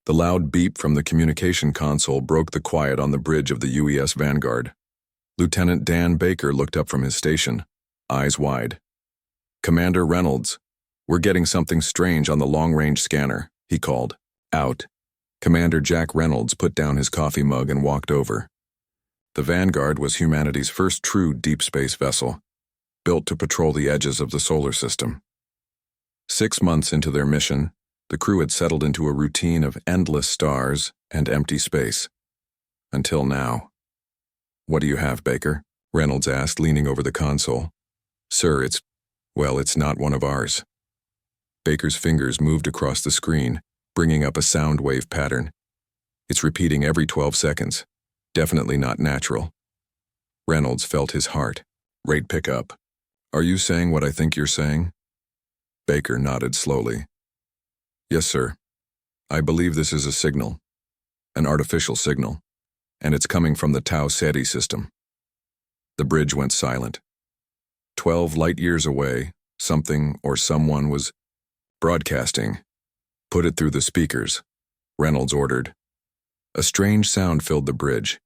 The loud beep from the communication console broke the quiet on the bridge of the UES Vanguard. Lieutenant Dan Baker looked up from his station, eyes wide. "Commander Reynolds, we're getting something strange on the long-range scanner," he called. "Out." Commander Jack Reynolds put down his coffee mug and walked over. The Vanguard was humanity's first true deep space vessel, built to patrol the edges of the solar system. 6 months into their mission, the crew had settled into a routine of endless stars and empty space. Until now. "What do you have, Baker?" Reynolds asked, leaning over the console. "Sir, it's not one of ours." Baker's fingers moved across the screen, bringing up a sound wave pattern. "It's repeating every 12 seconds. Definitely not natural." Reynolds felt his heart rate pick up. "Are you saying what I think you're saying?" Baker nodded slowly. "Yes, sir. I believe this is a signal, an artificial signal, and it's coming from the Taetti system." The bridge went silent. 12 light years away, something or someone was broadcasting. "Put it through the speakers," Reynolds ordered. A strange sound filled the bridge.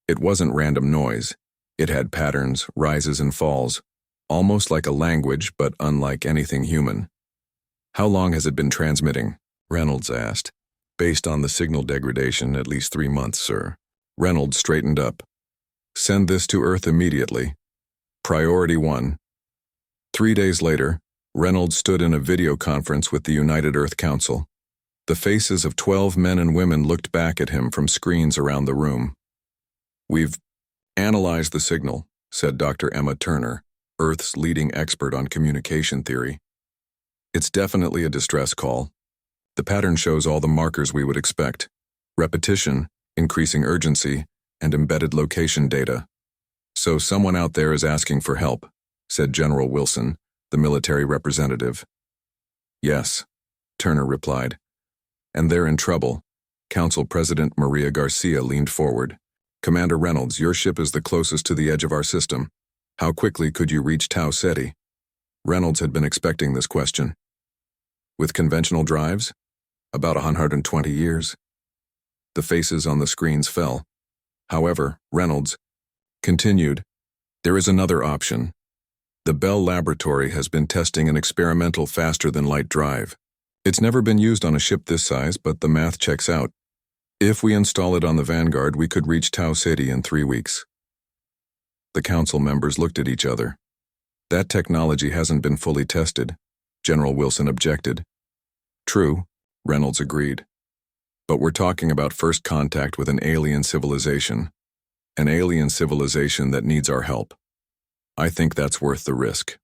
It wasn't random noise. It had patterns, rises and falls, almost like a language, but unlike anything human. "How long has it been transmitting?" Reynolds asked. "Based on the signal degradation, at least 3 months, sir." Reynolds straightened up. "Send this to Earth immediately. Priority 1. 3 days later, Reynolds stood in a video conference with the United Earth Council. The faces of 12 men and women looked back at him from screens around the room. "We've analyzed the signal," said Dr. Emma Turner, Earth's leading expert on communication theory. "It's definitely a distress call. The pattern shows all the markers we would expect: repetition, increasing urgency, and embedded location data. So someone out there is asking for help," said General Wilson, the military representative. "Yes," Turner replied. "And they're in trouble." Council President Maria Garcia leaned forward. "Commander Reynolds, your ship is the closest to the edge of our system. How quickly could you reach Taetti?" Reynolds had been expecting this question. "With conventional drives? About 120 years." The faces on the screens fell. However, Reynolds continued, "There is another option. The Bell Laboratory has been testing an experimental faster-than-light drive. It's never been used on a ship this size, but the math checks out. If we install it on the Vanguard, we could reach Taetti in 3 weeks." The council members looked at each other. "That technology hasn't been fully tested," General Wilson objected. "True," Reynolds agreed. "But we're talking about first contact with an alien civilization. An alien civilization that needs our help. I think that's worth the risk."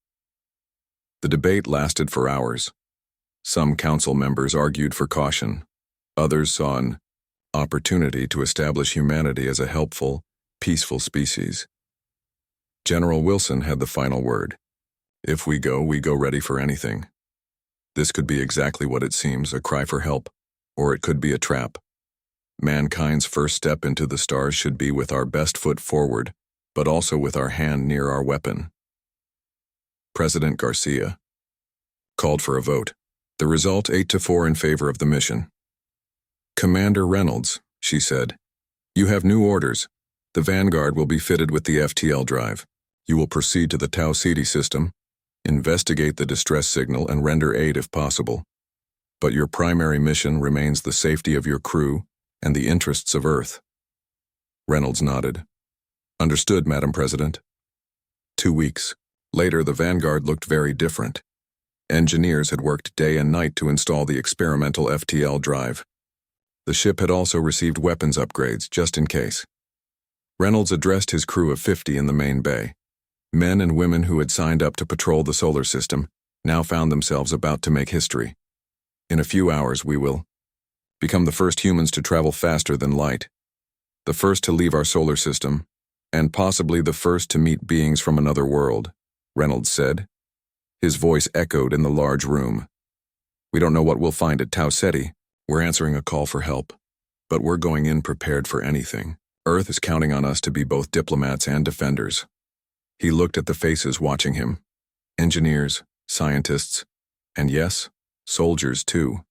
The debate lasted for hours. Some council members argued for caution. Others saw an opportunity to establish humanity as a helpful, peaceful species. General Wilson had the final word. "If we go ready for anything. This could be exactly what it seems, a cry for help, or it could be a trap. Mankind's first step into the stars should be with our best foot forward, but also with our hand near our weapon." President Garcia called for a vote. The result 8-4 in favor of the mission. "Commander Reynolds," she said, "you have new orders. The Vanguard will be fitted with the FTL drive. You will proceed to the Taetti system, investigate the distress signal, and render aid if possible. But your primary mission remains the safety of your crew and the interests of Earth." Reynolds nodded. "Understood, Madam President." 2 weeks later, the Vanguard looked very different. Engineers had worked day and night to install the experimental FTL drive. The ship had also received weapons upgrades, just in case. Reynolds addressed his crew of 50 in the main bay. Men and women who had signed up to patrol the solar system now found themselves about to make history. "In a few hours, we will become the first humans to travel faster than light, the first to leave our solar system, and possibly the first to meet beings from another world," Reynolds said. His voice echoed in the large room. "We don't know what we'll find at Taetti. We're answering a call for help, but we're going in prepared for anything. Earth is counting on us to be both diplomats and defenders." He looked at the faces watching him. Engineers, scientists, and yes, soldiers too.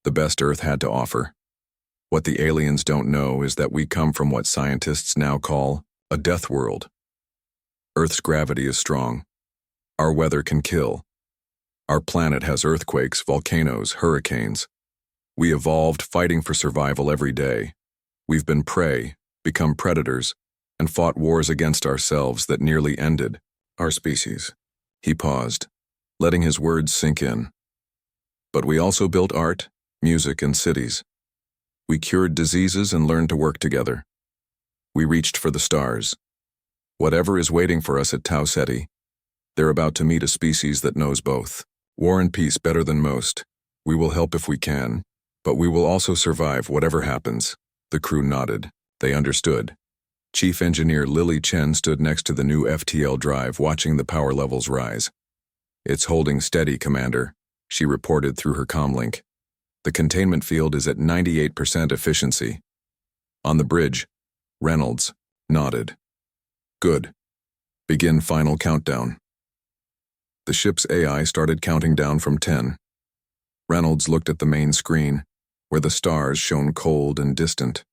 The best Earth had to offer. What the aliens don't know is that we come from what scientists now call a death world. Earth's gravity is strong. Our weather can kill. Our planet has earthquakes, volcanoes, hurricanes. We evolved fighting for survival every day. We've been prey, become predators, and fought wars against ourselves that nearly ended our species. He paused, letting his words sink in. But we also built art, music, and cities. We cured diseases and learned to work together. We reached for the stars. Whatever is waiting for us at Taetti, they're about to meet a species that knows both. War and peace better than most. We will help if we can, but we will also survive whatever happens. The crew nodded. They understood. Chief Engineer Lily Chen stood next to the new FTL drive, watching the power levels rise. "It's holding steady, Commander," she reported through her comlink. "The containment field is at 98% efficiency." On the bridge, Reynolds nodded. "Good. Begin final countdown." The ship's AI started counting down from 10. Reynolds looked at the main screen, where the stars shone cold and distant.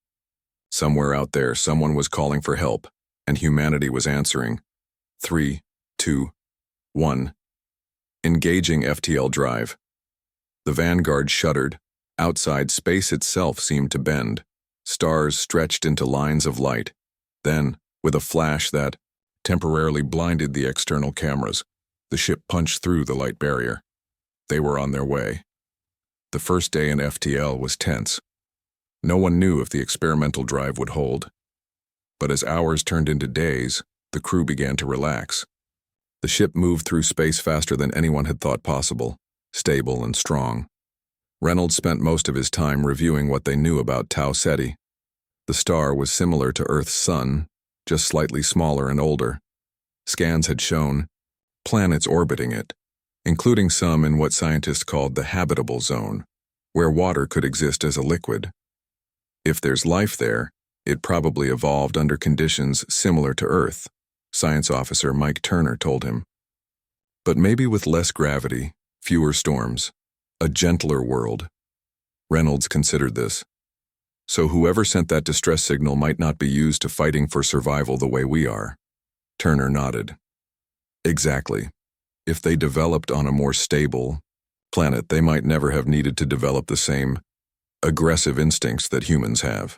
Somewhere out there, someone was calling for help, and humanity was answering. 3, 2, 1. Engaging FTL drive. The Vanguard shuddered. Outside, space itself seemed to bend. Stars stretched into lines of light. Then, with a flash that temporarily blinded the external cameras, the ship punched through the light barrier. They were on their way. The first day in FTL was tense. No one knew if the experimental drive would hold. But as hours turned into days, the crew began to relax. The ship moved through space faster than anyone had thought possible, stable and strong. Reynolds spent most of his time reviewing what they knew about Taetti. The star was similar to Earth's sun, just slightly smaller and older. Scans had shown planets orbiting it, including some in what scientists called the habitable zone, where water could exist as a liquid. If there's life there, it probably evolved under conditions similar to Earth, Science Officer Mike Turner told him. But maybe with less gravity, fewer storms, a gentler world. Reynolds considered this. So whoever sent that distress signal might not be used to fighting for survival the way we are. Turner nodded. Exactly. If they developed on a more stable planet, they might never have needed to develop the same aggressive instincts that humans have.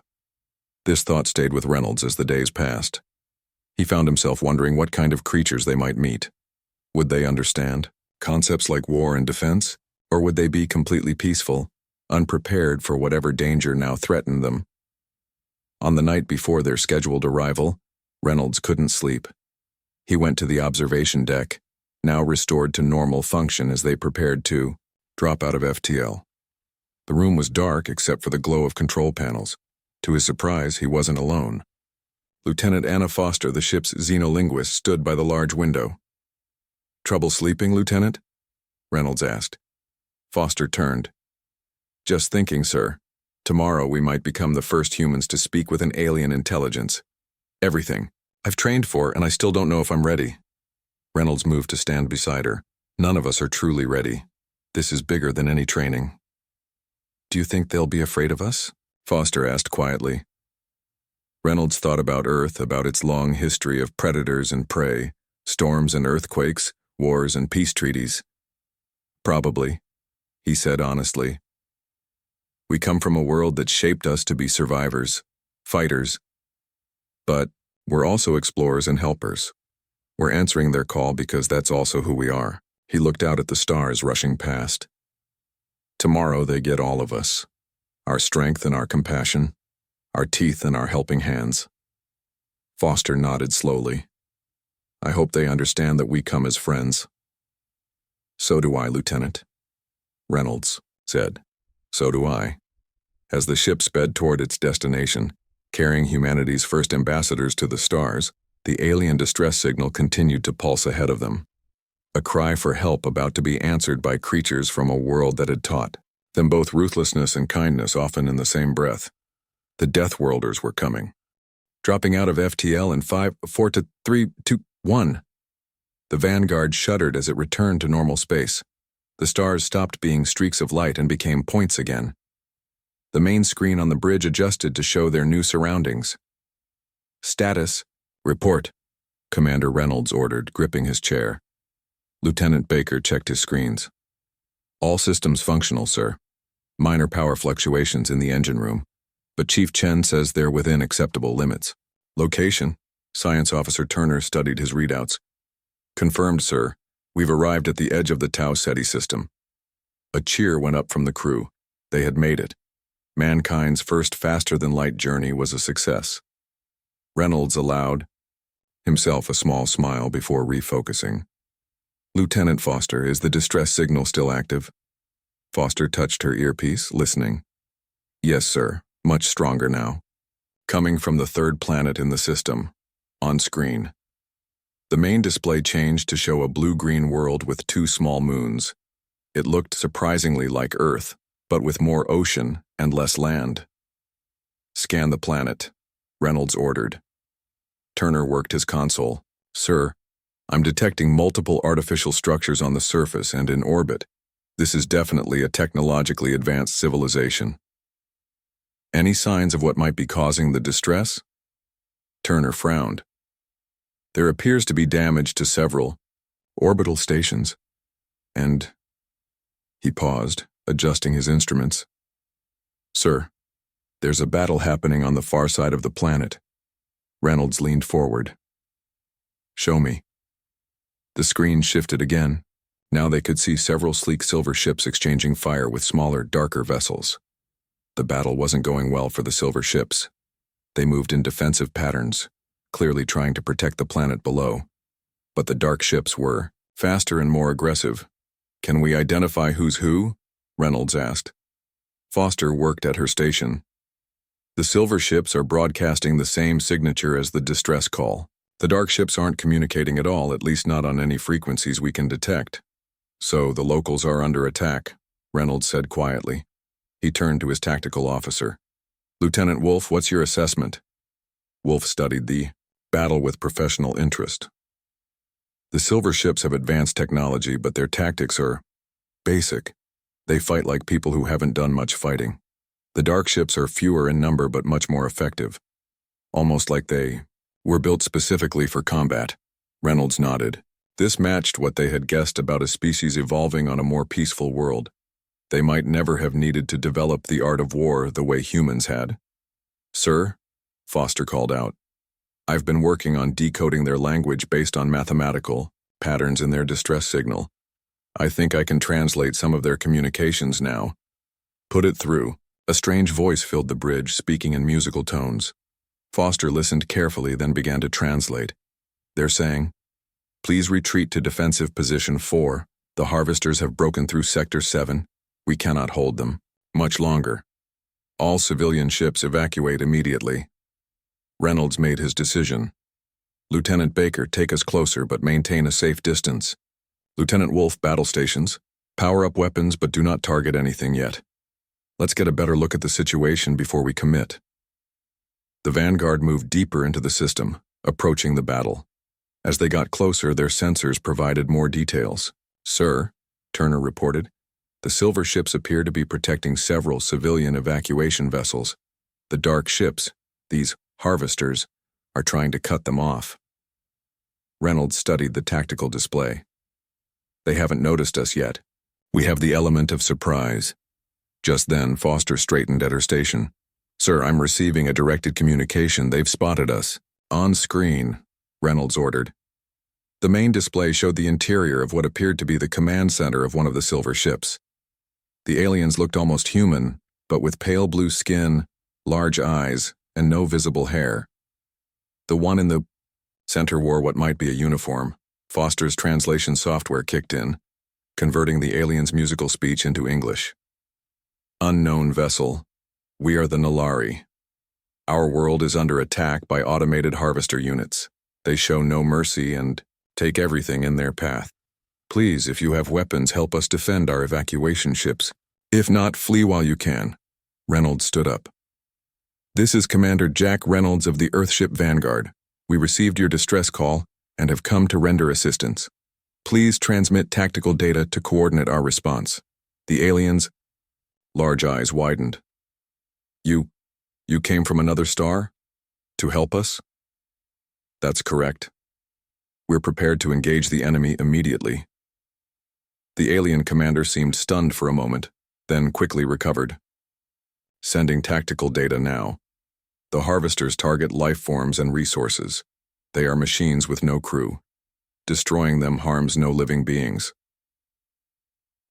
This thought stayed with Reynolds as the days passed. He found himself wondering what kind of creatures they might meet. Would they understand concepts like war and defense, or would they be completely peaceful, unprepared for whatever danger now threatened them? On the night before their scheduled arrival, Reynolds couldn't sleep. He went to the observation deck, now restored to normal function as they prepared to drop out of FTL. The room was dark except for the glow of control panels. To his surprise, he wasn't alone. Lieutenant Anna Foster, the ship's xenolinguist, stood by the large window. "Trouble sleeping, Lieutenant?" Reynolds asked. Foster turned. "Just thinking, sir. Tomorrow we might become the first humans to speak with an alien intelligence. Everything I've trained for, and I still don't know if I'm ready." Reynolds moved to stand beside her. "None of us are truly ready. This is bigger than any training." "Do you think they'll be afraid of us?" Foster asked quietly. Reynolds thought about Earth, about its long history of predators and prey, storms and earthquakes, wars and peace treaties. "Probably," he said honestly. "We come from a world that shaped us to be survivors, fighters. But we're also explorers and helpers. We're answering their call because that's also who we are." He looked out at the stars rushing past. "Tomorrow they get all of us. Our strength and our compassion, our teeth and our helping hands." Foster nodded slowly. "I hope they understand that we come as friends." "So do I, Lieutenant," Reynolds said. "So do I." As the ship sped toward its destination, carrying humanity's first ambassadors to the stars, the alien distress signal continued to pulse ahead of them. A cry for help about to be answered by creatures from a world that had taught them both ruthlessness and kindness, often in the same breath. The Deathworlders were coming. Dropping out of FTL in 5, 4, 3, 2, 1. The Vanguard shuddered as it returned to normal space. The stars stopped being streaks of light and became points again. The main screen on the bridge adjusted to show their new surroundings. "Status, report," Commander Reynolds ordered, gripping his chair. Lieutenant Baker checked his screens. "All systems functional, sir. Minor power fluctuations in the engine room, but Chief Chen says they're within acceptable limits." "Location?" Science Officer Turner studied his readouts. "Confirmed, sir. We've arrived at the edge of the Taetti system." A cheer went up from the crew. They had made it. Mankind's first faster-than-light journey was a success. Reynolds allowed himself a small smile before refocusing. "Lieutenant Foster, is the distress signal still active?" Foster touched her earpiece, listening. "Yes, sir. Much stronger now. Coming from the third planet in the system. On screen." The main display changed to show a blue-green world with 2 small moons. It looked surprisingly like Earth, but with more ocean and less land. "Scan the planet," Reynolds ordered. Turner worked his console. "Sir, I'm detecting multiple artificial structures on the surface and in orbit. This is definitely a technologically advanced civilization." "Any signs of what might be causing the distress?" Turner frowned. "There appears to be damage to several orbital stations, and..." He paused, adjusting his instruments. "Sir, there's a battle happening on the far side of the planet." Reynolds leaned forward. "Show me." The screen shifted again. Now they could see several sleek silver ships exchanging fire with smaller, darker vessels. The battle wasn't going well for the silver ships. They moved in defensive patterns, clearly trying to protect the planet below. But the dark ships were faster and more aggressive. "Can we identify who's who?" Reynolds asked. Foster worked at her station. "The silver ships are broadcasting the same signature as the distress call. The dark ships aren't communicating at all, at least not on any frequencies we can detect." "So the locals are under attack," Reynolds said quietly. He turned to his tactical officer. "Lieutenant Wolf, what's your assessment?" Wolf studied the battle with professional interest. "The silver ships have advanced technology, but their tactics are basic. They fight like people who haven't done much fighting. The dark ships are fewer in number but much more effective. Almost like they were built specifically for combat." Reynolds nodded. This matched what they had guessed about a species evolving on a more peaceful world. They might never have needed to develop the art of war the way humans had. "Sir," Foster called out, "I've been working on decoding their language based on mathematical patterns in their distress signal. I think I can translate some of their communications now." "Put it through." A strange voice filled the bridge, speaking in musical tones. Foster listened carefully, then began to translate. "They're saying, 'Please retreat to defensive position 4. The harvesters have broken through Sector 7. We cannot hold them much longer. All civilian ships evacuate immediately.'" Reynolds made his decision. "Lieutenant Baker, take us closer but maintain a safe distance. Lieutenant Wolf, battle stations. Power up weapons but do not target anything yet. Let's get a better look at the situation before we commit." The Vanguard moved deeper into the system, approaching the battle. As they got closer, their sensors provided more details. "Sir," Turner reported, "the silver ships appear to be protecting several civilian evacuation vessels. The dark ships, these harvesters, are trying to cut them off." Reynolds studied the tactical display. "They haven't noticed us yet. We have the element of surprise." Just then, Foster straightened at her station. "Sir, I'm receiving a directed communication. They've spotted us." "On screen," Reynolds ordered. The main display showed the interior of what appeared to be the command center of one of the silver ships. The aliens looked almost human, but with pale blue skin, large eyes, and no visible hair. The one in the center wore what might be a uniform. Foster's translation software kicked in, converting the alien's musical speech into English. "Unknown vessel. We are the Nalari. Our world is under attack by automated harvester units. They show no mercy and take everything in their path. Please, if you have weapons, help us defend our evacuation ships. If not, flee while you can." Reynolds stood up. "This is Commander Jack Reynolds of the Earthship Vanguard. We received your distress call and have come to render assistance. Please transmit tactical data to coordinate our response." The aliens' large eyes widened. You, you came from another star? To help us? That's correct. We're prepared to engage the enemy immediately. The alien commander seemed stunned for a moment, then quickly recovered. Sending tactical data now. The harvesters target life forms and resources. They are machines with no crew. Destroying them harms no living beings.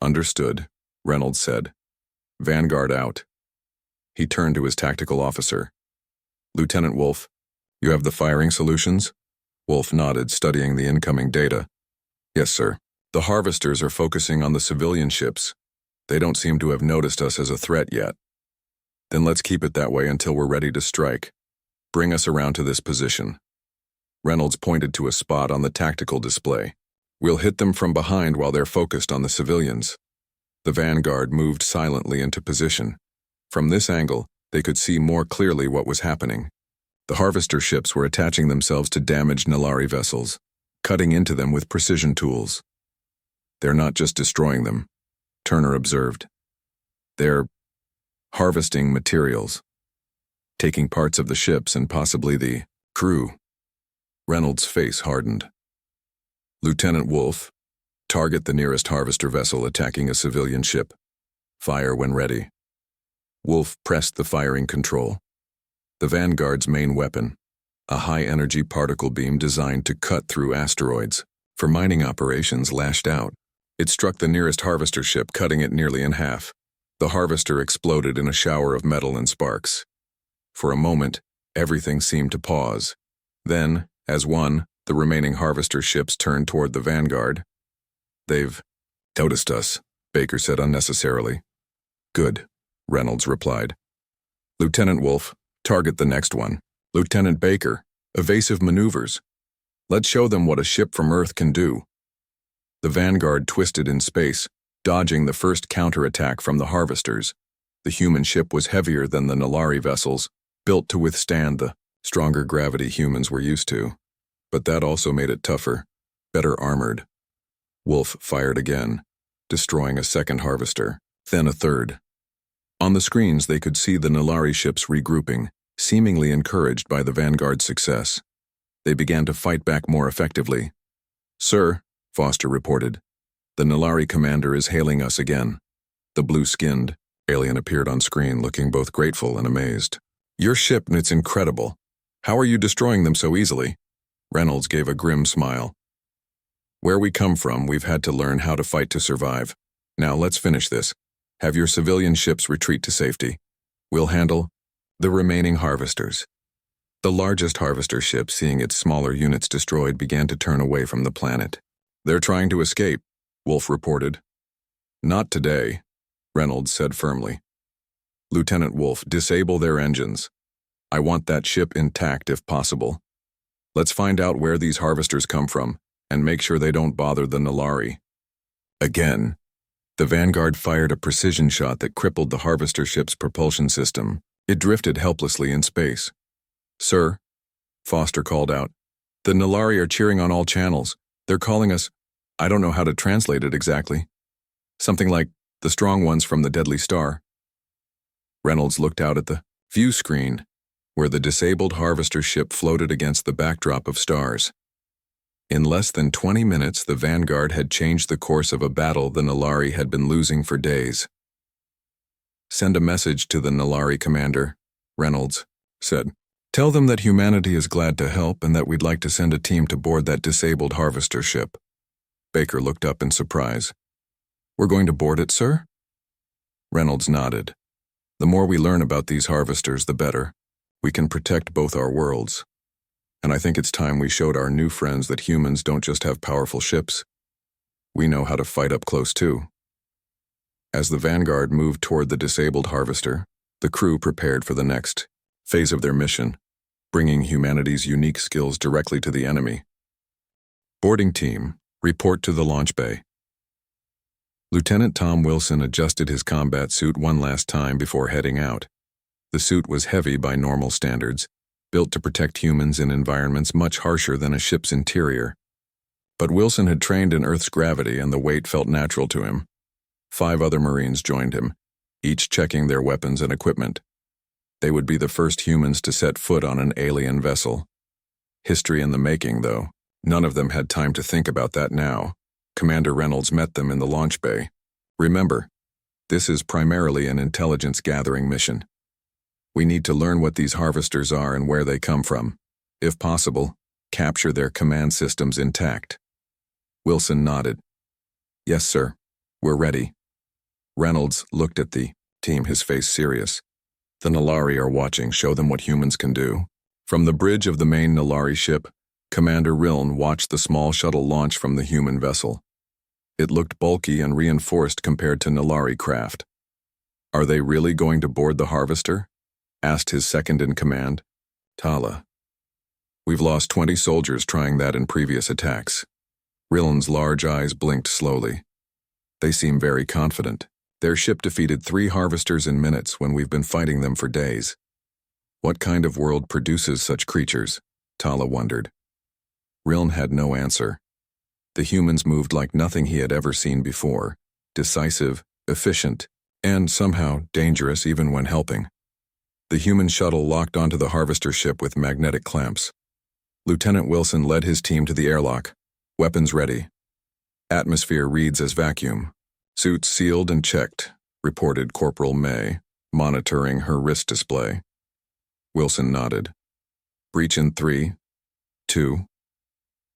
Understood, Reynolds said. Vanguard out. He turned to his tactical officer. Lieutenant Wolf, you have the firing solutions? Wolf nodded, studying the incoming data. Yes, sir. The harvesters are focusing on the civilian ships. They don't seem to have noticed us as a threat yet. Then let's keep it that way until we're ready to strike. Bring us around to this position. Reynolds pointed to a spot on the tactical display. We'll hit them from behind while they're focused on the civilians. The vanguard moved silently into position. From this angle, they could see more clearly what was happening. The harvester ships were attaching themselves to damaged Nalari vessels, cutting into them with precision tools. They're not just destroying them, Turner observed. They're harvesting materials, taking parts of the ships and possibly the crew. Reynolds' face hardened. Lieutenant Wolf, target the nearest harvester vessel attacking a civilian ship. Fire when ready. Wolf pressed the firing control. The Vanguard's main weapon, a high-energy particle beam designed to cut through asteroids, for mining operations, lashed out. It struck the nearest harvester ship, cutting it nearly in half. The harvester exploded in a shower of metal and sparks. For a moment, everything seemed to pause. Then, as one, the remaining harvester ships turned toward the Vanguard. They've noticed us, Baker said unnecessarily. Good, Reynolds replied. Lieutenant Wolf, target the next one. Lieutenant Baker, evasive maneuvers. Let's show them what a ship from Earth can do. The Vanguard twisted in space, dodging the first counterattack from the harvesters. The human ship was heavier than the Nalari vessels, built to withstand the stronger gravity humans were used to. But that also made it tougher, better armored. Wolf fired again, destroying a second harvester, then a third. On the screens, they could see the Nalari ships regrouping, seemingly encouraged by the Vanguard's success. They began to fight back more effectively. Sir, Foster reported, the Nalari commander is hailing us again. The blue-skinned alien appeared on screen, looking both grateful and amazed. Your ship, it's incredible. How are you destroying them so easily? Reynolds gave a grim smile. Where we come from, we've had to learn how to fight to survive. Now let's finish this. Have your civilian ships retreat to safety. We'll handle the remaining harvesters. The largest harvester ship, seeing its smaller units destroyed, began to turn away from the planet. They're trying to escape, Wolf reported. Not today, Reynolds said firmly. Lieutenant Wolf, disable their engines. I want that ship intact if possible. Let's find out where these harvesters come from and make sure they don't bother the Nalari. Again, the Vanguard fired a precision shot that crippled the harvester ship's propulsion system. It drifted helplessly in space. Sir, Foster called out, the Nalari are cheering on all channels. They're calling us, I don't know how to translate it exactly. Something like the strong ones from the deadly star. Reynolds looked out at the view screen, where the disabled harvester ship floated against the backdrop of stars. In less than 20 minutes, the Vanguard had changed the course of a battle the Nalari had been losing for days. Send a message to the Nalari commander, Reynolds said. Tell them that humanity is glad to help and that we'd like to send a team to board that disabled harvester ship. Baker looked up in surprise. We're going to board it, sir? Reynolds nodded. The more we learn about these harvesters, the better. We can protect both our worlds. And I think it's time we showed our new friends that humans don't just have powerful ships. We know how to fight up close too. As the Vanguard moved toward the disabled harvester, the crew prepared for the next phase of their mission, bringing humanity's unique skills directly to the enemy. Boarding team, report to the launch bay. Lieutenant Tom Wilson adjusted his combat suit one last time before heading out. The suit was heavy by normal standards, built to protect humans in environments much harsher than a ship's interior. But Wilson had trained in Earth's gravity and the weight felt natural to him. 5 other Marines joined him, each checking their weapons and equipment. They would be the first humans to set foot on an alien vessel. History in the making, though. None of them had time to think about that now. Commander Reynolds met them in the launch bay. Remember, this is primarily an intelligence-gathering mission. We need to learn what these harvesters are and where they come from. If possible, capture their command systems intact. Wilson nodded. Yes, sir. We're ready. Reynolds looked at the team, his face serious. The Nalari are watching. Show them what humans can do. From the bridge of the main Nalari ship, Commander Riln watched the small shuttle launch from the human vessel. It looked bulky and reinforced compared to Nalari craft. Are they really going to board the harvester? Asked his second-in-command, Tala. We've lost 20 soldiers trying that in previous attacks. Riln's large eyes blinked slowly. They seem very confident. Their ship defeated 3 harvesters in minutes when we've been fighting them for days. What kind of world produces such creatures? Tala wondered. Riln had no answer. The humans moved like nothing he had ever seen before, decisive, efficient, and somehow dangerous even when helping. The human shuttle locked onto the harvester ship with magnetic clamps. Lieutenant Wilson led his team to the airlock. Weapons ready. Atmosphere reads as vacuum. Suits sealed and checked, reported Corporal May, monitoring her wrist display. Wilson nodded. Breach in 3, 2,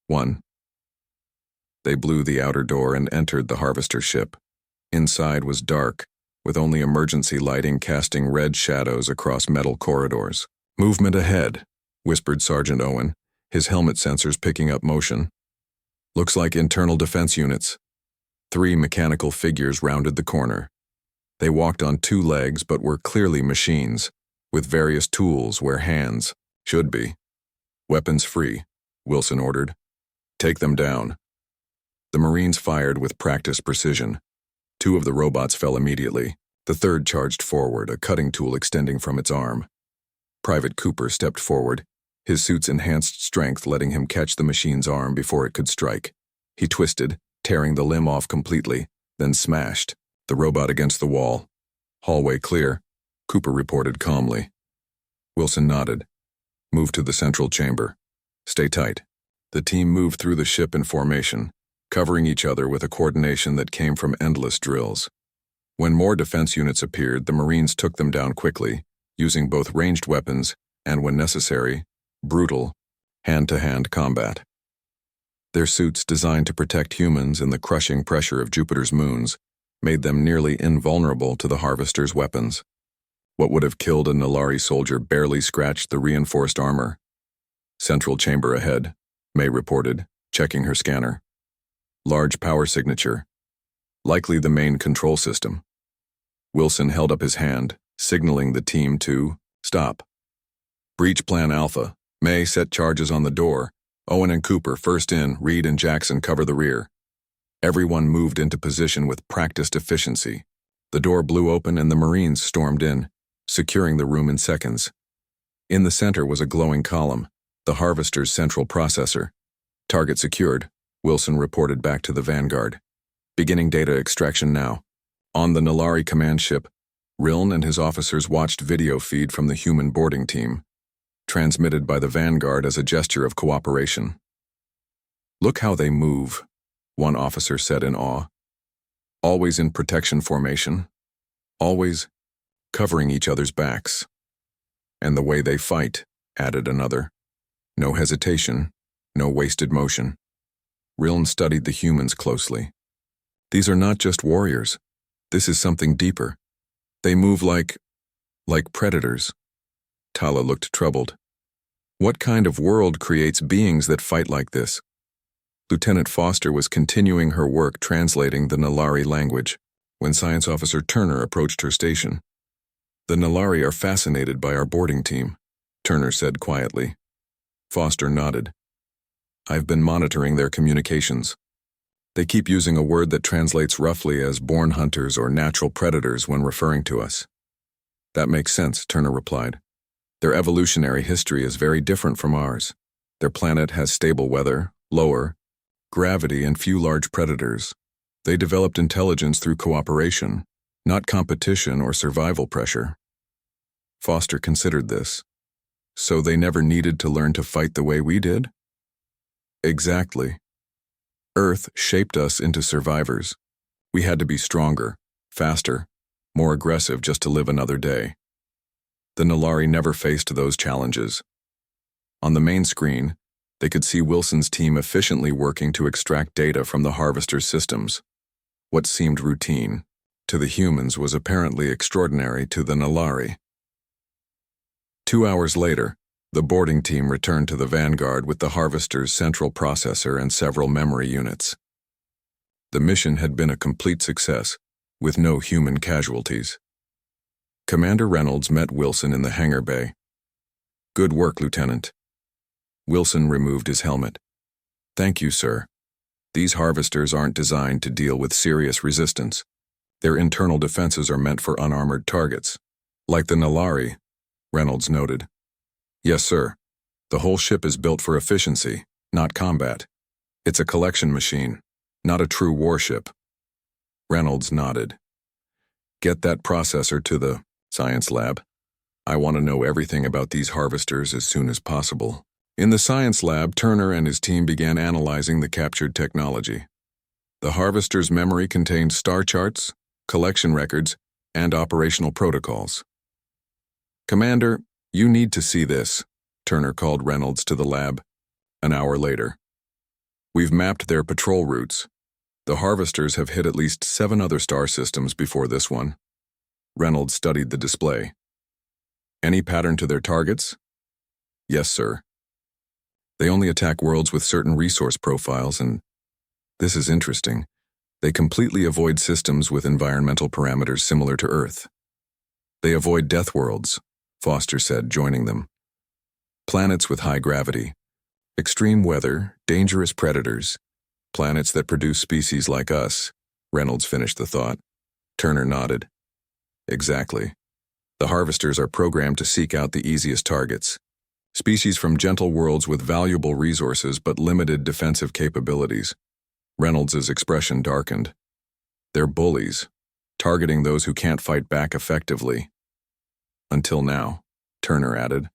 1. They blew the outer door and entered the harvester ship. Inside was dark, with only emergency lighting casting red shadows across metal corridors. Movement ahead, whispered Sergeant Owen, his helmet sensors picking up motion. Looks like internal defense units. 3 mechanical figures rounded the corner. They walked on 2 legs but were clearly machines, with various tools where hands should be. Weapons free, Wilson ordered. Take them down. The Marines fired with practiced precision. 2 of the robots fell immediately. The third charged forward, a cutting tool extending from its arm. Private Cooper stepped forward, his suit's enhanced strength letting him catch the machine's arm before it could strike. He twisted, tearing the limb off completely, then smashed the robot against the wall. Hallway clear, Cooper reported calmly. Wilson nodded. Move to the central chamber. Stay tight. The team moved through the ship in formation, covering each other with a coordination that came from endless drills. When more defense units appeared, the Marines took them down quickly, using both ranged weapons and, when necessary, brutal, hand-to-hand combat. Their suits, designed to protect humans in the crushing pressure of Jupiter's moons, made them nearly invulnerable to the harvester's weapons. What would have killed a Nalari soldier barely scratched the reinforced armor. Central chamber ahead, May reported, checking her scanner. Large power signature. Likely the main control system. Wilson held up his hand, signaling the team to stop. Breach Plan Alpha. May set charges on the door. Owen and Cooper first in, Reed and Jackson cover the rear. Everyone moved into position with practiced efficiency. The door blew open and the Marines stormed in, securing the room in seconds. In the center was a glowing column, the harvester's central processor. Target secured, Wilson reported back to the Vanguard. Beginning data extraction now. On the Nalari command ship, Riln and his officers watched video feed from the human boarding team, transmitted by the Vanguard as a gesture of cooperation. Look how they move, one officer said in awe. Always in protection formation. Always covering each other's backs. And the way they fight, added another. No hesitation, no wasted motion. Riln studied the humans closely. These are not just warriors. This is something deeper. They move like predators. Tala looked troubled. What kind of world creates beings that fight like this? Lieutenant Foster was continuing her work translating the Nalari language when Science Officer Turner approached her station. The Nalari are fascinated by our boarding team, Turner said quietly. Foster nodded. I've been monitoring their communications. They keep using a word that translates roughly as born hunters or natural predators when referring to us. That makes sense, Turner replied. Their evolutionary history is very different from ours. Their planet has stable weather, lower gravity, and few large predators. They developed intelligence through cooperation, not competition or survival pressure. Foster considered this. So they never needed to learn to fight the way we did? Exactly. Earth shaped us into survivors. We had to be stronger, faster, more aggressive just to live another day. The Nalari never faced those challenges. On the main screen, they could see Wilson's team efficiently working to extract data from the Harvester's systems. What seemed routine to the humans was apparently extraordinary to the Nalari. 2 hours later, the boarding team returned to the Vanguard with the Harvester's central processor and several memory units. The mission had been a complete success, with no human casualties. Commander Reynolds met Wilson in the hangar bay. "Good work, Lieutenant." Wilson removed his helmet. "Thank you, sir. These Harvesters aren't designed to deal with serious resistance. Their internal defenses are meant for unarmored targets. Like the Nalari," Reynolds noted. "Yes, sir. The whole ship is built for efficiency, not combat. It's a collection machine, not a true warship." Reynolds nodded. "Get that processor to the science lab. I want to know everything about these Harvesters as soon as possible." In the science lab, Turner and his team began analyzing the captured technology. The Harvester's memory contained star charts, collection records, and operational protocols. "Commander, you need to see this," Turner called Reynolds to the lab. An hour later. "We've mapped their patrol routes. The Harvesters have hit at least 7 other star systems before this one." Reynolds studied the display. "Any pattern to their targets?" "Yes, sir. They only attack worlds with certain resource profiles, and this is interesting. They completely avoid systems with environmental parameters similar to Earth. They avoid death worlds," Foster said, joining them. "Planets with high gravity, extreme weather, dangerous predators, planets that produce species like us," Reynolds finished the thought. Turner nodded. "Exactly. The Harvesters are programmed to seek out the easiest targets. Species from gentle worlds with valuable resources but limited defensive capabilities." Reynolds' expression darkened. "They're bullies, targeting those who can't fight back effectively." "Until now," Turner added.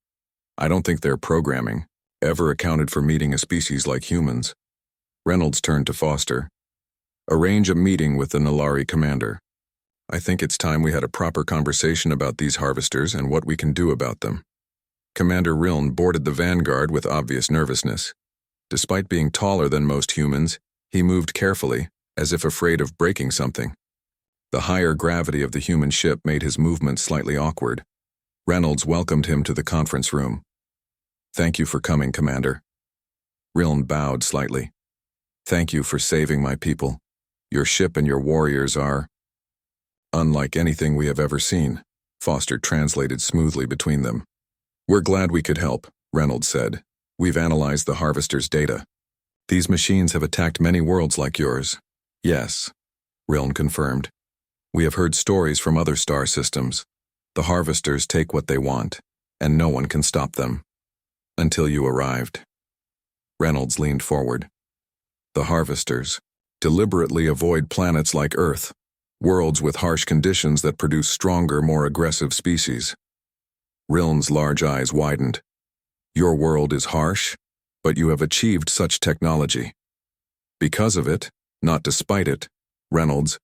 "I don't think their programming ever accounted for meeting a species like humans." Reynolds turned to Foster. "Arrange a meeting with the Nalari commander. I think it's time we had a proper conversation about these Harvesters and what we can do about them." Commander Riln boarded the Vanguard with obvious nervousness. Despite being taller than most humans, he moved carefully, as if afraid of breaking something. The higher gravity of the human ship made his movements slightly awkward. Reynolds welcomed him to the conference room. "Thank you for coming, Commander." Riln bowed slightly. "Thank you for saving my people. Your ship and your warriors are unlike anything we have ever seen," Foster translated smoothly between them. "We're glad we could help," Reynolds said. "We've analyzed the Harvester's data. These machines have attacked many worlds like yours." "Yes," Riln confirmed. "We have heard stories from other star systems. The Harvesters take what they want, and no one can stop them. Until you arrived." Reynolds leaned forward. "The Harvesters deliberately avoid planets like Earth, worlds with harsh conditions that produce stronger, more aggressive species." Riln's large eyes widened. "Your world is harsh, but you have achieved such technology." "Because of it, not despite it," Reynolds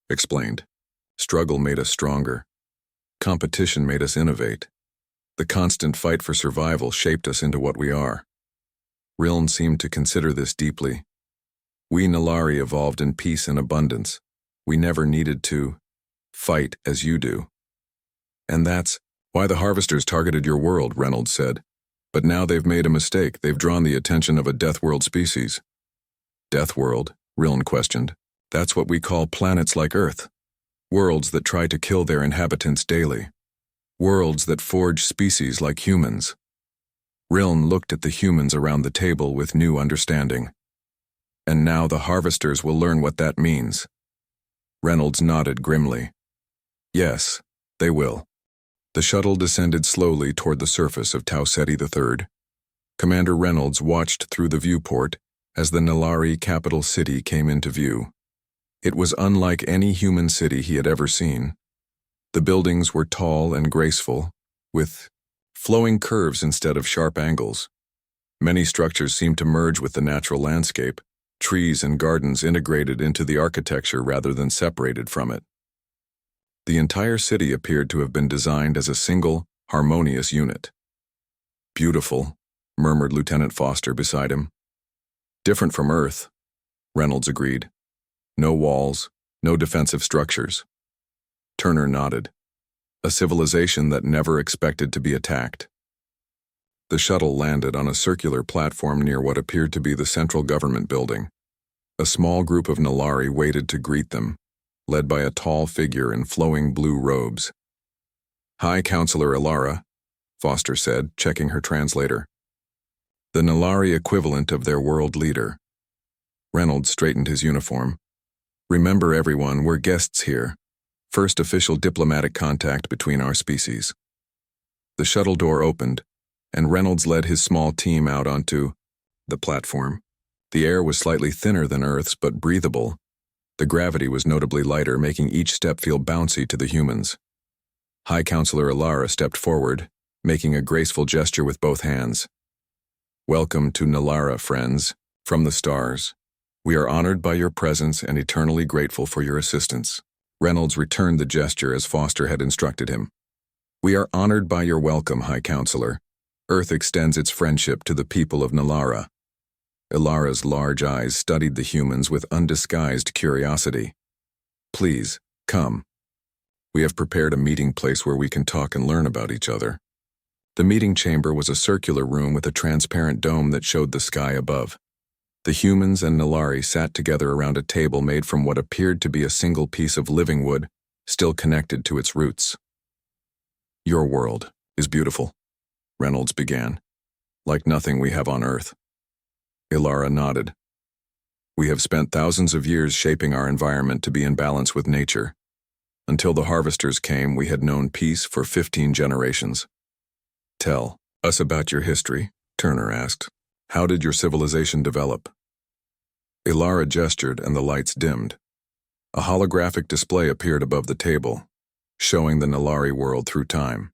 explained. "Struggle made us stronger. Competition made us innovate. The constant fight for survival shaped us into what we are." Riln seemed to consider this deeply. "We Nalari evolved in peace and abundance. We never needed to fight as you do. And that's why the Harvesters targeted your world," Reynolds said. "But now they've made a mistake. They've drawn the attention of a Death World species." "Death World?" Riln questioned. "That's what we call planets like Earth. Worlds that try to kill their inhabitants daily. Worlds that forge species like humans." Riln looked at the humans around the table with new understanding. "And now the Harvesters will learn what that means." Reynolds nodded grimly. "Yes, they will." The shuttle descended slowly toward the surface of Taetti III. Commander Reynolds watched through the viewport as the Nalari capital city came into view. It was unlike any human city he had ever seen. The buildings were tall and graceful, with flowing curves instead of sharp angles. Many structures seemed to merge with the natural landscape, trees and gardens integrated into the architecture rather than separated from it. The entire city appeared to have been designed as a single, harmonious unit. "Beautiful," murmured Lieutenant Foster beside him. "Different from Earth," Reynolds agreed. "No walls, no defensive structures." Turner nodded. "A civilization that never expected to be attacked." The shuttle landed on a circular platform near what appeared to be the central government building. A small group of Nalari waited to greet them, led by a tall figure in flowing blue robes. "High Counselor Ilara," Foster said, checking her translator. "The Nalari equivalent of their world leader." Reynolds straightened his uniform. "Remember everyone, we're guests here. First official diplomatic contact between our species." The shuttle door opened, and Reynolds led his small team out onto the platform. The air was slightly thinner than Earth's, but breathable. The gravity was notably lighter, making each step feel bouncy to the humans. High Counselor Ilara stepped forward, making a graceful gesture with both hands. "Welcome to Nalara, friends, from the stars. We are honored by your presence and eternally grateful for your assistance." Reynolds returned the gesture as Foster had instructed him. "We are honored by your welcome, High Counselor. Earth extends its friendship to the people of Nalara." Ilara's large eyes studied the humans with undisguised curiosity. "Please, come. We have prepared a meeting place where we can talk and learn about each other." The meeting chamber was a circular room with a transparent dome that showed the sky above. The humans and Nalari sat together around a table made from what appeared to be a single piece of living wood, still connected to its roots. "Your world is beautiful," Reynolds began, "like nothing we have on Earth." Ilara nodded. "We have spent thousands of years shaping our environment to be in balance with nature. Until the harvesters came, we had known peace for 15 generations. "Tell us about your history," Turner asked. "How did your civilization develop?" Ilara gestured and the lights dimmed. A holographic display appeared above the table, showing the Nalari world through time.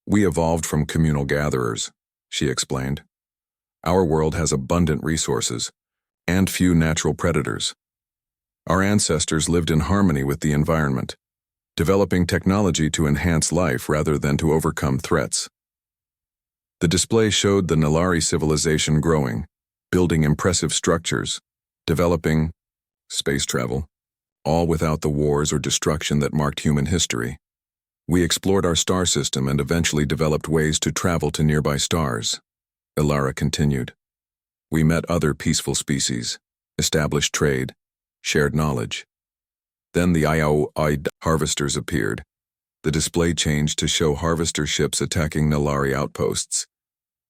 "We evolved from communal gatherers," she explained. "Our world has abundant resources and few natural predators. Our ancestors lived in harmony with the environment, developing technology to enhance life rather than to overcome threats." The display showed the Nalari civilization growing, building impressive structures, developing space travel, all without the wars or destruction that marked human history. "We explored our star system and eventually developed ways to travel to nearby stars," Ilara continued. "We met other peaceful species, established trade, shared knowledge. Then the IOI harvesters appeared. The display changed to show harvester ships attacking Nalari outposts.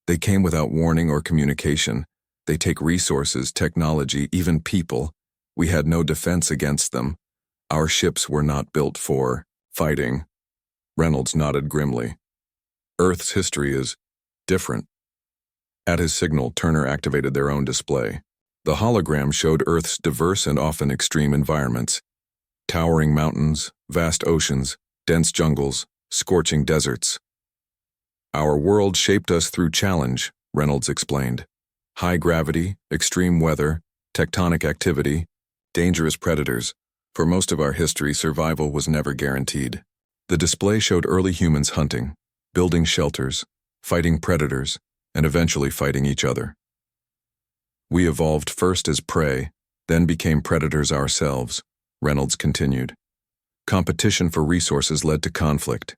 They came without warning or communication. They take resources, technology, even people. We had no defense against them. Our ships were not built for fighting." Reynolds nodded grimly. "Earth's history is different." At his signal, Turner activated their own display. The hologram showed Earth's diverse and often extreme environments. Towering mountains, vast oceans, dense jungles, scorching deserts. "Our world shaped us through challenge," Reynolds explained. "High gravity, extreme weather, tectonic activity, dangerous predators. For most of our history, survival was never guaranteed." The display showed early humans hunting, building shelters, fighting predators, and eventually fighting each other. "We evolved first as prey, then became predators ourselves," Reynolds continued. "Competition for resources led to conflict.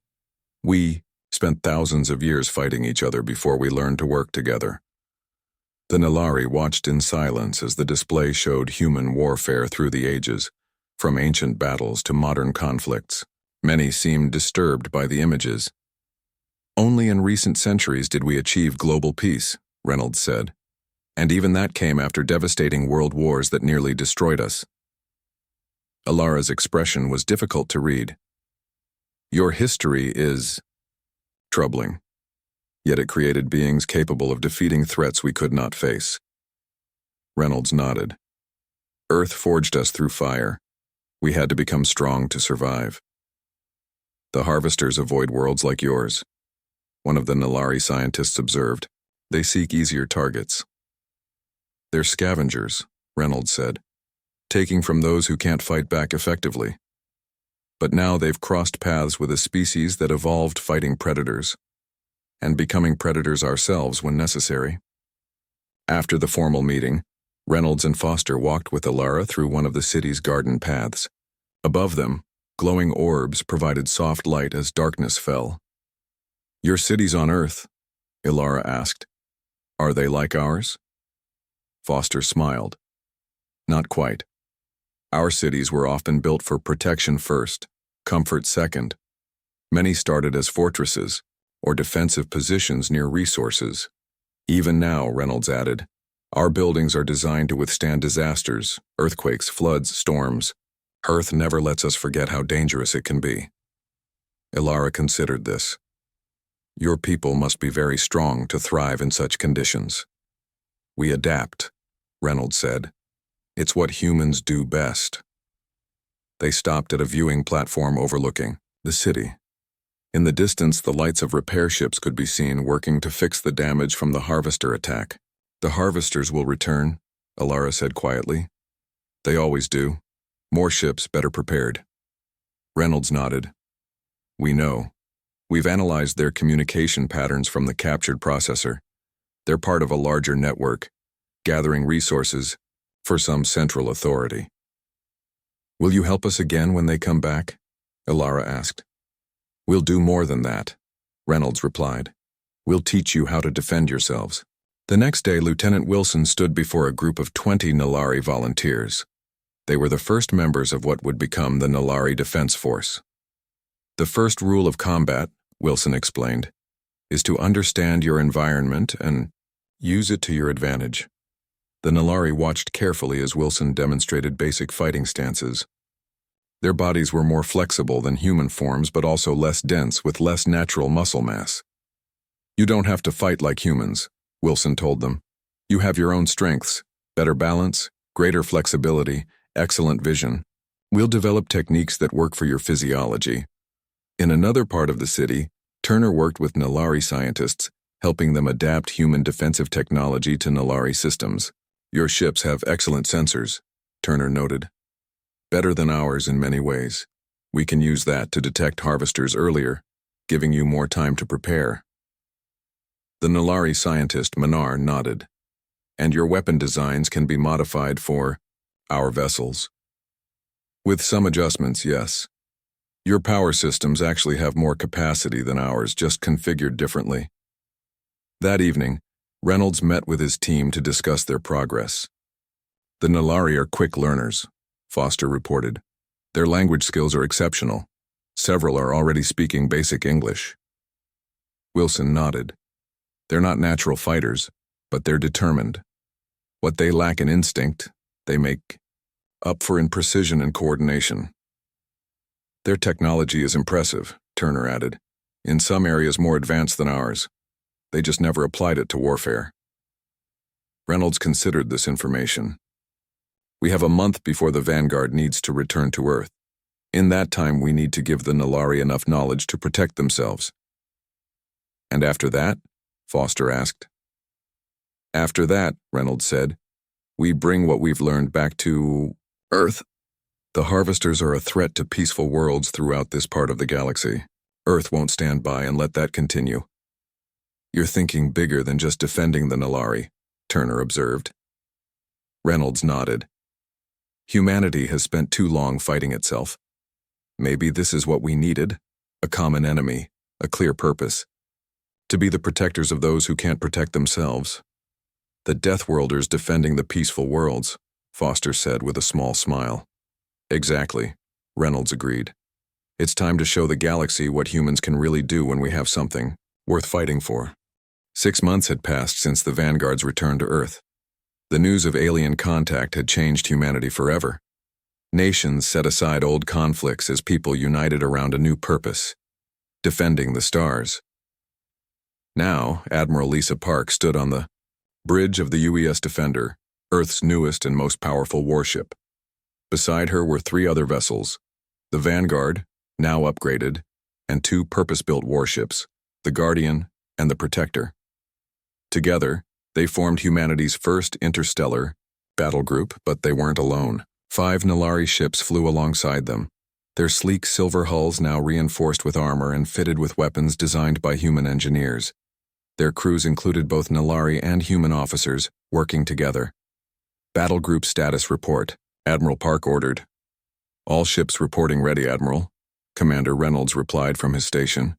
We spent thousands of years fighting each other before we learned to work together." The Nalari watched in silence as the display showed human warfare through the ages, from ancient battles to modern conflicts. Many seemed disturbed by the images. "Only in recent centuries did we achieve global peace," Reynolds said. "And even that came after devastating world wars that nearly destroyed us." Ilara's expression was difficult to read. "Your history is troubling. Yet it created beings capable of defeating threats we could not face." Reynolds nodded. "Earth forged us through fire. We had to become strong to survive. The harvesters avoid worlds like yours," one of the Nalari scientists observed. They seek easier targets. They're scavengers, Reynolds said, taking from those who can't fight back effectively. But now they've crossed paths with a species that evolved fighting predators, and becoming predators ourselves when necessary. After the formal meeting, Reynolds and Foster walked with Ilara through one of the city's garden paths. Above them, glowing orbs provided soft light as darkness fell. Your cities on Earth? Ilara asked. Are they like ours? Foster smiled. Not quite. Our cities were often built for protection first, comfort second. Many started as fortresses or defensive positions near resources. Even now, Reynolds added, our buildings are designed to withstand disasters, earthquakes, floods, storms. Earth never lets us forget how dangerous it can be. Ilara considered this. Your people must be very strong to thrive in such conditions. We adapt, Reynolds said. It's what humans do best. They stopped at a viewing platform overlooking the city. In the distance, the lights of repair ships could be seen working to fix the damage from the harvester attack. The harvesters will return, Ilara said quietly. They always do. More ships better prepared. Reynolds nodded. We know. We've analyzed their communication patterns from the captured processor. They're part of a larger network, gathering resources for some central authority. Will you help us again when they come back? Ilara asked. We'll do more than that, Reynolds replied. We'll teach you how to defend yourselves. The next day, Lieutenant Wilson stood before a group of 20 Nalari volunteers. They were the first members of what would become the Nalari Defense Force. The first rule of combat, Wilson explained, is to understand your environment and use it to your advantage. The Nalari watched carefully as Wilson demonstrated basic fighting stances. Their bodies were more flexible than human forms, but also less dense with less natural muscle mass. You don't have to fight like humans, Wilson told them. You have your own strengths, better balance, greater flexibility, excellent vision. We'll develop techniques that work for your physiology. In another part of the city, Turner worked with Nalari scientists, helping them adapt human defensive technology to Nalari systems. Your ships have excellent sensors, Turner noted. Better than ours in many ways. We can use that to detect harvesters earlier, giving you more time to prepare. The Nalari scientist, Manar, nodded. And your weapon designs can be modified for our vessels. With some adjustments, yes. Your power systems actually have more capacity than ours, just configured differently. That evening, Reynolds met with his team to discuss their progress. The Nalari are quick learners, Foster reported. Their language skills are exceptional. Several are already speaking basic English. Wilson nodded. They're not natural fighters, but they're determined. What they lack in instinct, they make up for in precision and coordination. Their technology is impressive, Turner added. In some areas more advanced than ours. They just never applied it to warfare. Reynolds considered this information. We have a month before the Vanguard needs to return to Earth. In that time, we need to give the Nalari enough knowledge to protect themselves. And after that? Foster asked. After that, Reynolds said, we bring what we've learned back to Earth. The harvesters are a threat to peaceful worlds throughout this part of the galaxy. Earth won't stand by and let that continue. You're thinking bigger than just defending the Nalari, Turner observed. Reynolds nodded. Humanity has spent too long fighting itself. Maybe this is what we needed, a common enemy, a clear purpose. To be the protectors of those who can't protect themselves. The Deathworlders defending the peaceful worlds, Foster said with a small smile. Exactly, Reynolds agreed. It's time to show the galaxy what humans can really do when we have something worth fighting for. 6 months had passed since the Vanguard's return to Earth. The news of alien contact had changed humanity forever. Nations set aside old conflicts as people united around a new purpose, defending the stars. Now, Admiral Lisa Park stood on the bridge of the UES Defender, Earth's newest and most powerful warship. Beside her were 3 other vessels, the Vanguard, now upgraded, and 2 purpose-built warships, the Guardian and the Protector. Together, they formed humanity's first interstellar battle group, but they weren't alone. 5 Nalari ships flew alongside them, their sleek silver hulls now reinforced with armor and fitted with weapons designed by human engineers. Their crews included both Nalari and human officers, working together. Battle Group Status Report, Admiral Park ordered. All ships reporting ready, Admiral. Commander Reynolds replied from his station.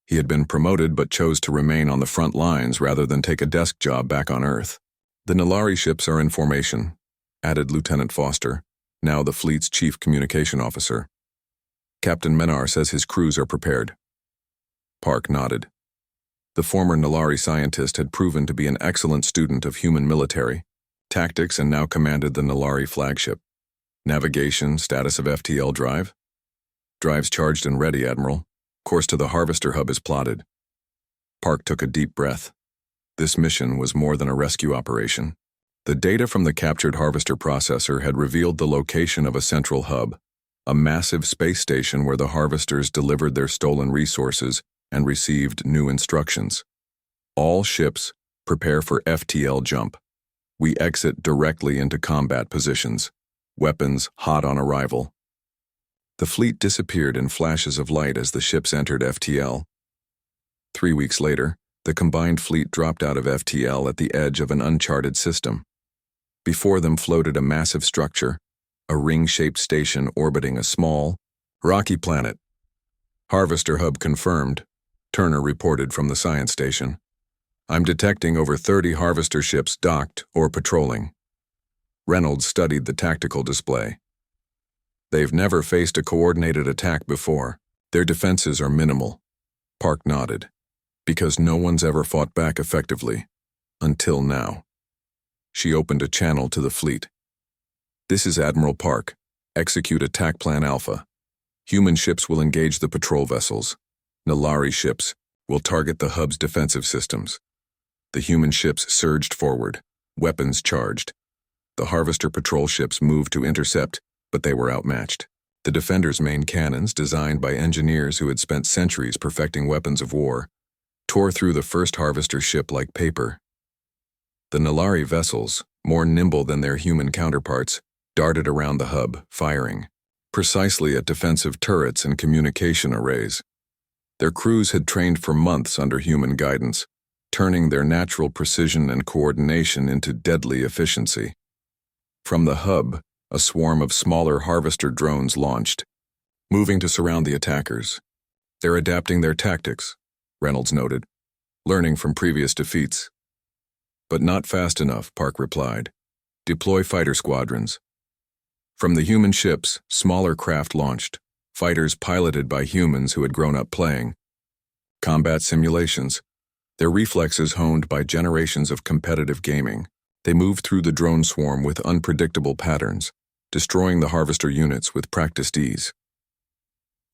He had been promoted but chose to remain on the front lines rather than take a desk job back on Earth. The Nalari ships are in formation, added Lieutenant Foster, now the fleet's chief communication officer. Captain Menar says his crews are prepared. Park nodded. The former Nalari scientist had proven to be an excellent student of human military tactics and now commanded the Nalari flagship. Navigation, status of FTL drive? Drives charged and ready, Admiral. Course to the Harvester Hub is plotted. Park took a deep breath. This mission was more than a rescue operation. The data from the captured Harvester processor had revealed the location of a central hub, a massive space station where the Harvesters delivered their stolen resources and received new instructions. All ships, prepare for FTL jump. We exit directly into combat positions. Weapons hot on arrival. The fleet disappeared in flashes of light as the ships entered FTL. 3 weeks later, the combined fleet dropped out of FTL at the edge of an uncharted system. Before them floated a massive structure, a ring-shaped station orbiting a small, rocky planet. Harvester Hub confirmed, Turner reported from the science station. I'm detecting over 30 Harvester ships docked or patrolling. Reynolds studied the tactical display. They've never faced a coordinated attack before. Their defenses are minimal. Park nodded. Because no one's ever fought back effectively. Until now. She opened a channel to the fleet. This is Admiral Park. Execute Attack Plan Alpha. Human ships will engage the patrol vessels. Nalari ships will target the hub's defensive systems. The human ships surged forward, weapons charged. The Harvester patrol ships moved to intercept, but they were outmatched. The Defender's main cannons, designed by engineers who had spent centuries perfecting weapons of war, tore through the first Harvester ship like paper. The Nalari vessels, more nimble than their human counterparts, darted around the hub, firing, precisely at defensive turrets and communication arrays. Their crews had trained for months under human guidance, turning their natural precision and coordination into deadly efficiency. From the hub, a swarm of smaller Harvester drones launched, moving to surround the attackers. They're adapting their tactics, Reynolds noted, learning from previous defeats. But not fast enough, Park replied. Deploy fighter squadrons. From the human ships, smaller craft launched, fighters piloted by humans who had grown up playing. Combat simulations. Their reflexes honed by generations of competitive gaming. They moved through the drone swarm with unpredictable patterns, destroying the Harvester units with practiced ease.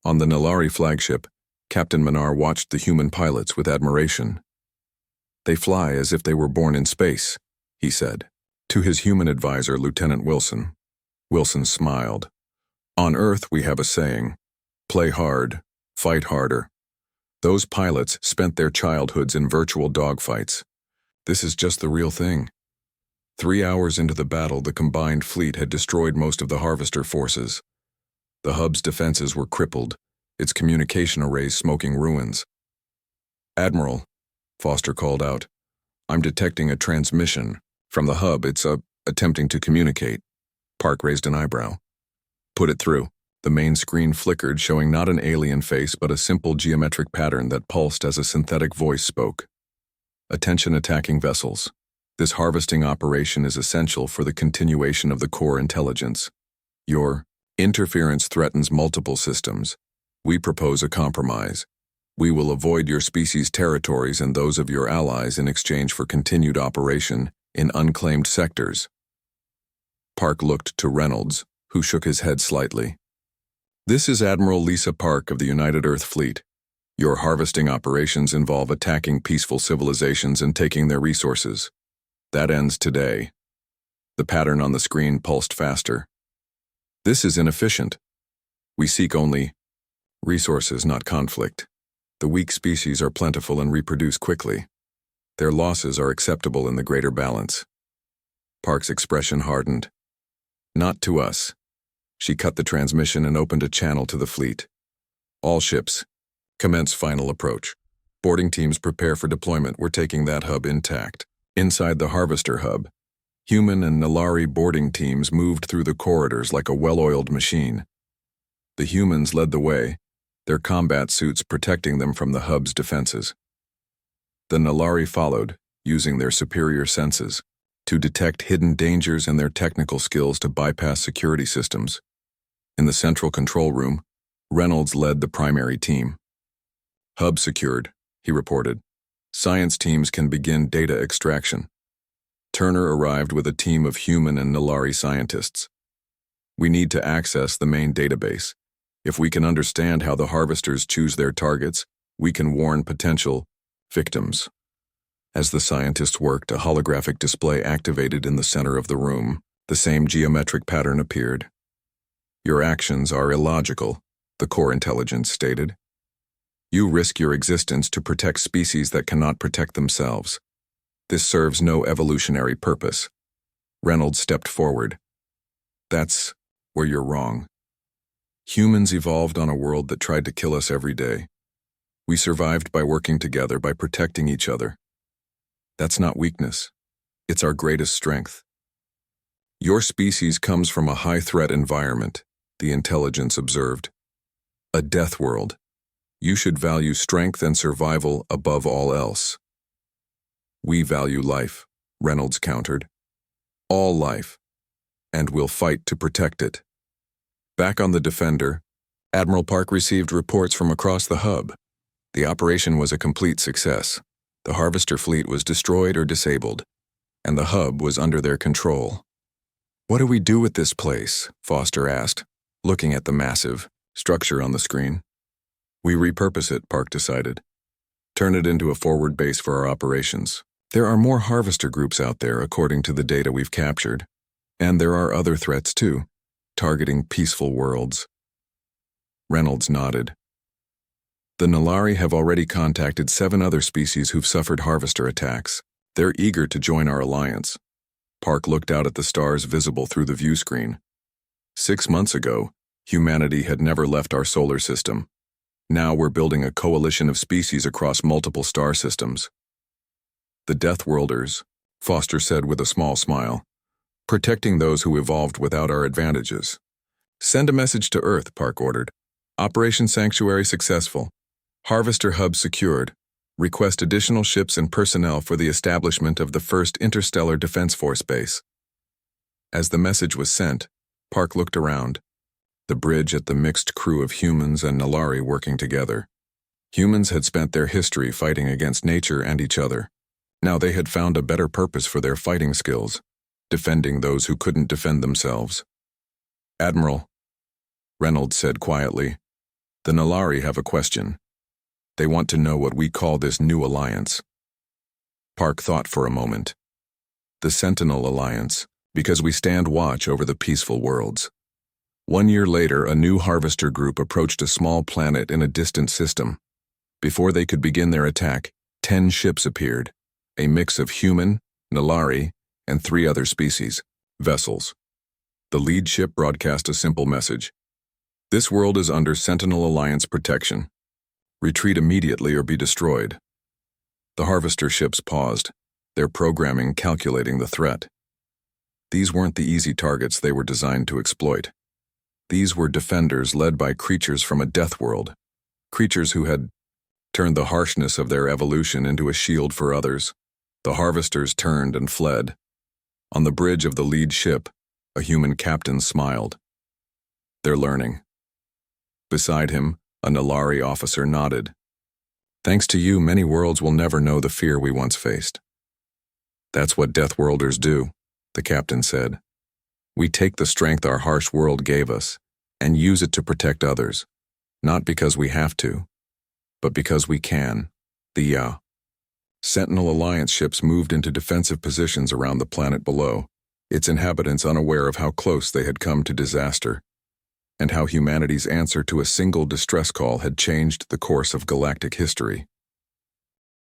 On the Nalari flagship, Captain Menar watched the human pilots with admiration. They fly as if they were born in space, he said, to his human advisor, Lieutenant Wilson. Wilson smiled. On Earth, we have a saying, play hard, fight harder. Those pilots spent their childhoods in virtual dogfights. This is just the real thing. 3 hours into the battle, the combined fleet had destroyed most of the Harvester forces. The hub's defenses were crippled, its communication arrays smoking ruins. Admiral, Foster called out, I'm detecting a transmission. From the hub, it's attempting to communicate. Park raised an eyebrow. Put it through. The main screen flickered, showing not an alien face but a simple geometric pattern that pulsed as a synthetic voice spoke. Attention attacking vessels. This harvesting operation is essential for the continuation of the core intelligence. Your interference threatens multiple systems. We propose a compromise. We will avoid your species' territories and those of your allies in exchange for continued operation in unclaimed sectors. Park looked to Reynolds, who shook his head slightly. This is Admiral Lisa Park of the United Earth Fleet. Your harvesting operations involve attacking peaceful civilizations and taking their resources. That ends today. The pattern on the screen pulsed faster. This is inefficient. We seek only resources, not conflict. The weak species are plentiful and reproduce quickly. Their losses are acceptable in the greater balance. Park's expression hardened. Not to us. She cut the transmission and opened a channel to the fleet. All ships, commence final approach. Boarding teams prepare for deployment. We're taking that hub intact. Inside the Harvester hub, human and Nalari boarding teams moved through the corridors like a well-oiled machine. The humans led the way, their combat suits protecting them from the hub's defenses. The Nalari followed, using their superior senses to detect hidden dangers and their technical skills to bypass security systems. In the central control room, Reynolds led the primary team. Hub secured, he reported. Science teams can begin data extraction. Turner arrived with a team of human and Nalari scientists. We need to access the main database. If we can understand how the harvesters choose their targets, we can warn potential victims. As the scientists worked, a holographic display activated in the center of the room. The same geometric pattern appeared. Your actions are illogical, the core intelligence stated. You risk your existence to protect species that cannot protect themselves. This serves no evolutionary purpose. Reynolds stepped forward. That's where you're wrong. Humans evolved on a world that tried to kill us every day. We survived by working together, by protecting each other. That's not weakness. It's our greatest strength. Your species comes from a high-threat environment, the intelligence observed. A death world. You should value strength and survival above all else. We value life, Reynolds countered. All life. And we'll fight to protect it. Back on the Defender, Admiral Park received reports from across the hub. The operation was a complete success. The Harvester fleet was destroyed or disabled, and the hub was under their control. What do we do with this place? Foster asked, looking at the massive structure on the screen. We repurpose it, Park decided. Turn it into a forward base for our operations. There are more Harvester groups out there, according to the data we've captured. And there are other threats, too, targeting peaceful worlds. Reynolds nodded. The Nalari have already contacted 7 other species who've suffered Harvester attacks. They're eager to join our alliance. Park looked out at the stars visible through the view screen. 6 months ago, humanity had never left our solar system. Now we're building a coalition of species across multiple star systems. The Deathworlders, Foster said with a small smile, protecting those who evolved without our advantages. Send a message to Earth, Park ordered. Operation Sanctuary successful. Harvester hub secured. Request additional ships and personnel for the establishment of the first Interstellar Defense Force base. As the message was sent, Park looked around. The bridge at the mixed crew of humans and Nalari working together. Humans had spent their history fighting against nature and each other. Now they had found a better purpose for their fighting skills, defending those who couldn't defend themselves. Admiral, Reynolds said quietly, the Nalari have a question. They want to know what we call this new alliance. Park thought for a moment. The Sentinel Alliance, because we stand watch over the peaceful worlds. 1 year later, a new Harvester group approached a small planet in a distant system. Before they could begin their attack, 10 ships appeared, a mix of human, Nalari, and 3 other species, vessels. The lead ship broadcast a simple message. This world is under Sentinel Alliance protection. Retreat immediately or be destroyed. The Harvester ships paused, their programming calculating the threat. These weren't the easy targets they were designed to exploit. These were defenders led by creatures from a death world, creatures who had turned the harshness of their evolution into a shield for others. The Harvesters turned and fled. On the bridge of the lead ship, a human captain smiled. They're learning. Beside him, a Nalari officer nodded. Thanks to you, many worlds will never know the fear we once faced. That's what Deathworlders do, the captain said. We take the strength our harsh world gave us and use it to protect others, not because we have to, but because we can. The Sentinel Alliance ships moved into defensive positions around the planet below, its inhabitants unaware of how close they had come to disaster. and how humanity's answer to a single distress call had changed the course of galactic history.